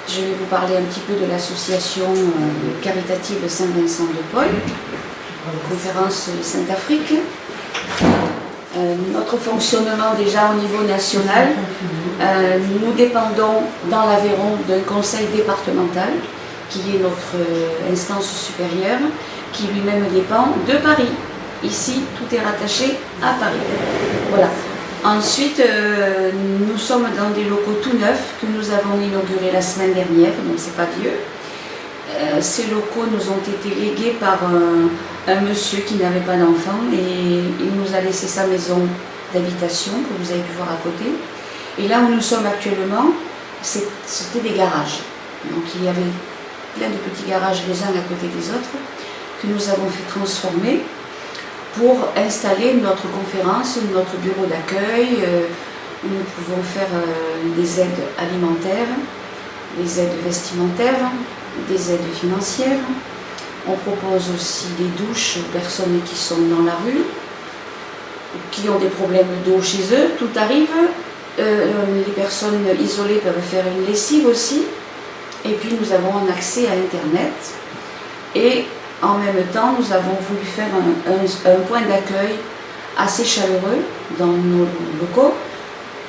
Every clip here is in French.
Je vais vous parler un petit peu de l'association caritative Saint-Vincent-de-Paul, conférence Sainte-Afrique. Notre fonctionnement déjà au niveau national, nous dépendons dans l'Aveyron d'un conseil départemental qui est notre instance supérieure, qui lui-même dépend de Paris. Ici, tout est rattaché à Paris. Voilà. Ensuite, nous sommes dans des locaux tout neufs que nous avons inaugurés la semaine dernière, donc c'est pas vieux. Ces locaux nous ont été légués par un monsieur qui n'avait pas d'enfant et il nous a laissé sa maison d'habitation que vous avez pu voir à côté. Et là où nous sommes actuellement, c'était des garages. Donc il y avait plein de petits garages les uns à côté des autres que nous avons fait transformer pour installer notre conférence, notre bureau d'accueil, où nous pouvons faire des aides alimentaires, des aides vestimentaires, des aides financières. On propose aussi des douches aux personnes qui sont dans la rue, qui ont des problèmes d'eau chez eux, tout arrive. Les personnes isolées peuvent faire une lessive aussi. Et puis nous avons un accès à Internet. Et en même temps, nous avons voulu faire un point d'accueil assez chaleureux dans nos locaux.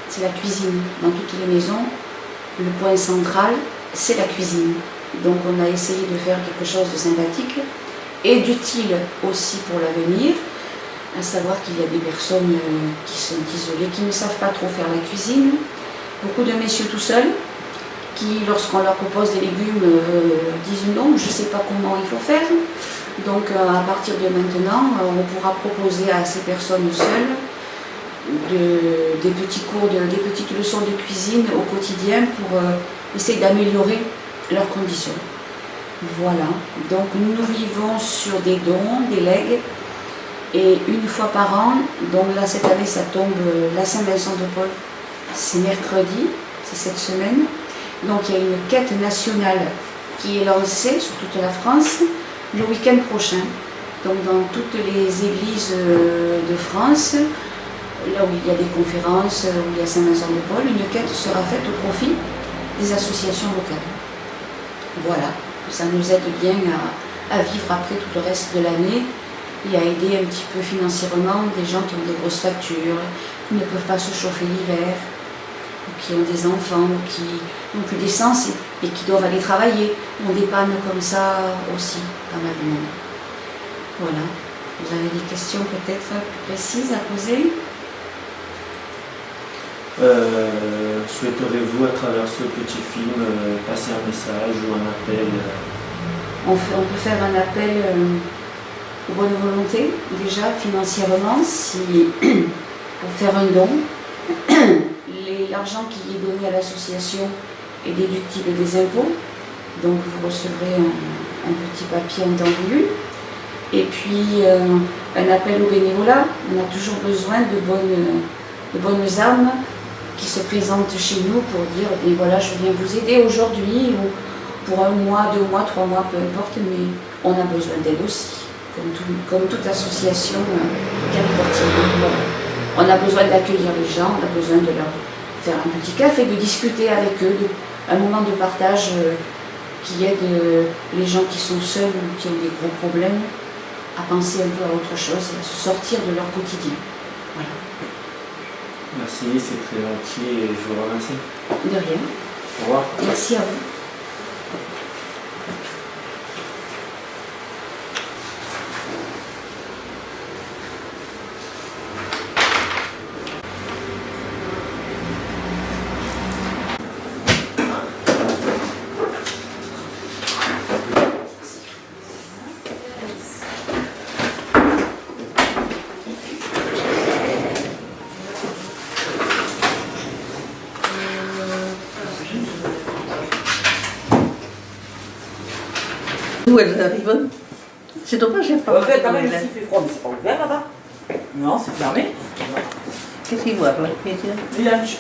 C'est la cuisine. Dans toutes les maisons, le point central, c'est la cuisine. Donc on a essayé de faire quelque chose de sympathique et d'utile aussi pour l'avenir, à savoir qu'il y a des personnes qui sont isolées, qui ne savent pas trop faire la cuisine. Beaucoup de messieurs tout seuls, qui, lorsqu'on leur propose des légumes, disent non, je ne sais pas comment il faut faire. Donc à partir de maintenant, on pourra proposer à ces personnes seules des petits cours, des petites leçons de cuisine au quotidien pour essayer d'améliorer leurs conditions. Voilà, donc nous vivons sur des dons, des legs, et une fois par an, donc là cette année ça tombe, la Saint-Vincent-de-Paul, c'est mercredi, c'est cette semaine. Donc il y a une quête nationale qui est lancée sur toute la France le week-end prochain. Donc dans toutes les églises de France, là où il y a des conférences, où il y a Saint-Vincent-de-Paul, une quête sera faite au profit des associations locales. Voilà, ça nous aide bien à vivre après tout le reste de l'année et à aider un petit peu financièrement des gens qui ont des grosses factures, qui ne peuvent pas se chauffer l'hiver, qui ont des enfants, qui n'ont plus d'essence et qui doivent aller travailler. On dépanne comme ça aussi pas mal de monde. Voilà. Vous avez des questions peut-être plus précises à poser? Souhaiteriez-vous à travers ce petit film passer un message ou un appel? On peut faire un appel aux bonnes volontés, déjà financièrement, pour faire un don. L'argent qui est donné à l'association est déductible des impôts, donc vous recevrez un petit papier en temps voulu. Et puis un appel au bénévolat. On a toujours besoin de bonnes âmes qui se présentent chez nous pour dire et voilà, je viens vous aider aujourd'hui, ou pour 1 mois, 2 mois, 3 mois, peu importe, mais on a besoin d'aide aussi, comme toute association caritative. On a besoin d'accueillir les gens, on a besoin de leur faire un petit café, de discuter avec eux, un moment de partage qui aide les gens qui sont seuls ou qui ont des gros problèmes à penser un peu à autre chose et à se sortir de leur quotidien. Voilà. Merci, c'est très gentil et je vous remercie. De rien. Au revoir. Merci à vous. D'où elles arrivent? C'est dommage, j'ai pas. En fait, quand même, ici, il fait froid, mais c'est pas ouvert là-bas. Non, c'est fermé. Qu'est-ce qu'ils voient là? Du lunch.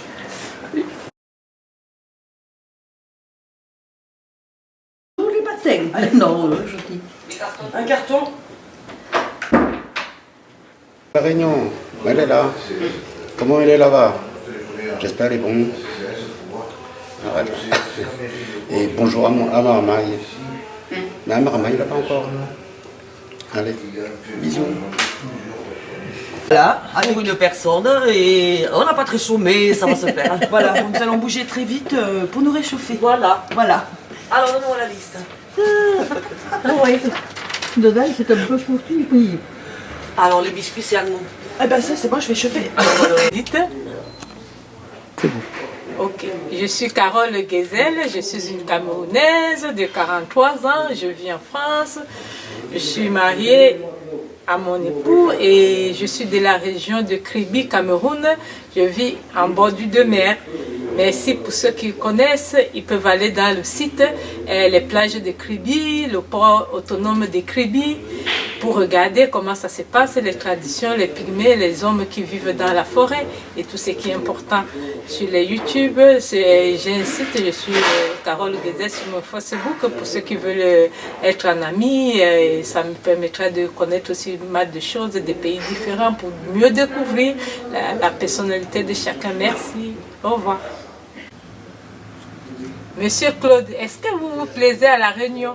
Tous les matins. Non, je dis. Un carton. La Réunion, elle est là. Comment elle est là-bas? J'espère elle est bon. Voilà. Et bonjour à Marmaille. Mais à Marmaille, il n'a pas encore. Allez, bisous. Voilà, avec une personne et on n'a pas très chaud, mais ça va se faire. Voilà, nous allons bouger très vite pour nous réchauffer. Voilà. Voilà. Alors, donne-moi la liste. Ah oui. Dedans, c'est un peu sportif, oui. Alors, les biscuits, c'est à nous. Eh ben ça, c'est bon, je vais chauffer. Dites. Ok, je suis Carole Guézel, je suis une Camerounaise de 43 ans, je vis en France, je suis mariée à mon époux et je suis de la région de Kribi, Cameroun, je vis en bordure de mer. Merci pour ceux qui connaissent, ils peuvent aller dans le site, les plages de Kribi, le port autonome de Kribi, pour regarder comment ça se passe, les traditions, les pygmées, les hommes qui vivent dans la forêt et tout ce qui est important. Sur les YouTube, j'ai un site, je suis Carole Guézet sur mon Facebook pour ceux qui veulent être un ami. Et ça me permettra de connaître aussi mal de choses, des pays différents pour mieux découvrir la personnalité de chacun. Merci. Au revoir. Monsieur Claude, est-ce que vous vous plaisez à la Réunion?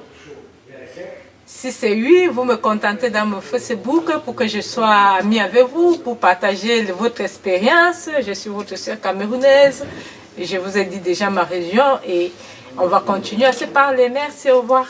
Si c'est oui, vous me contactez dans mon Facebook pour que je sois amie avec vous, pour partager votre expérience. Je suis votre sœur camerounaise. Je vous ai dit déjà ma région et on va continuer à se parler. Merci, au revoir.